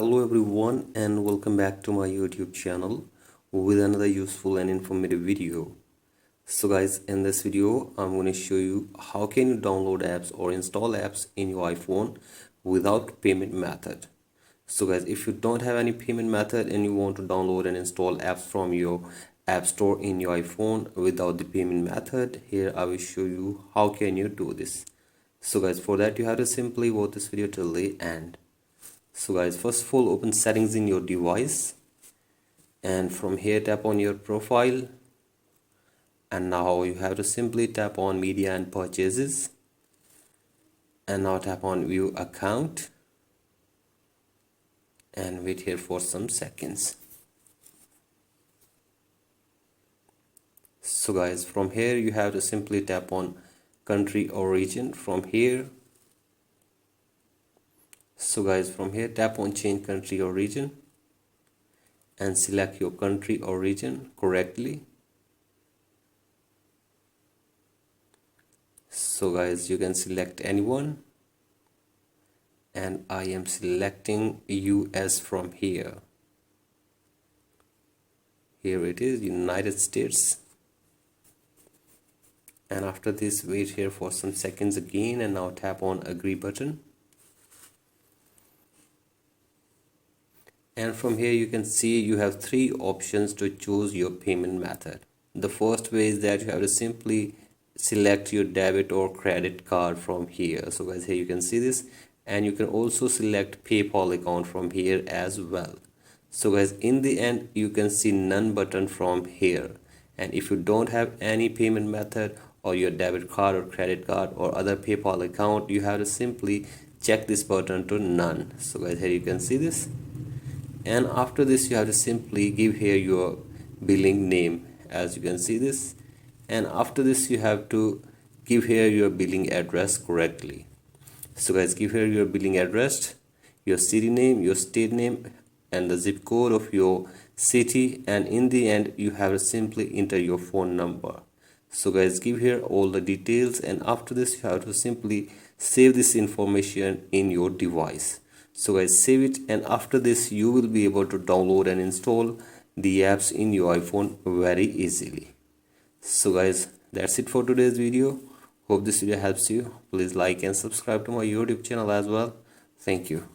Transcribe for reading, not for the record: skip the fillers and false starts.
Hello everyone and welcome back to my YouTube channel with another useful and informative video. So guys, in this video I'm going to show you how can you download apps or install apps in your iPhone without payment method. So guys, if you don't have any payment method and you want to download and install apps from your app store in your iPhone without the payment method, here I will show you how can you do this. So guys, for that you have to simply watch this video till the end. So guys, first of all, open settings in your device and from here tap on your profile, and now you have to simply tap on media and purchases, and now tap on view account and wait here for some seconds. So guys, from here you have to simply tap on country or region from here. So guys, from here tap on change country or region and select your country or region correctly. So guys, you can select anyone and I am selecting US from here. Here it is, United States. And after this wait here for some seconds again and now tap on agree button. And from here you can see you have three options to choose your payment method. The first way is that you have to simply select your debit or credit card from here. So guys, here you can see this, and you can also select PayPal account from here as well. So guys, in the end you can see none button from here, and if you don't have any payment method or your debit card or credit card or other PayPal account, you have to simply check this button to none. So guys, here you can see this, and after this you have to simply give here your billing name, as you can see this, and after this you have to give here your billing address correctly. So guys, give here your billing address, your city name, your state name, and the zip code of your city, and in the end you have to simply enter your phone number. So guys, give here all the details, and after this you have to simply save this information in your device. So guys, save it, and after this you will be able to download and install the apps in your iPhone very easily. So guys, that's it for today's video. Hope this video helps you. Please like and subscribe to my YouTube channel as well. Thank you.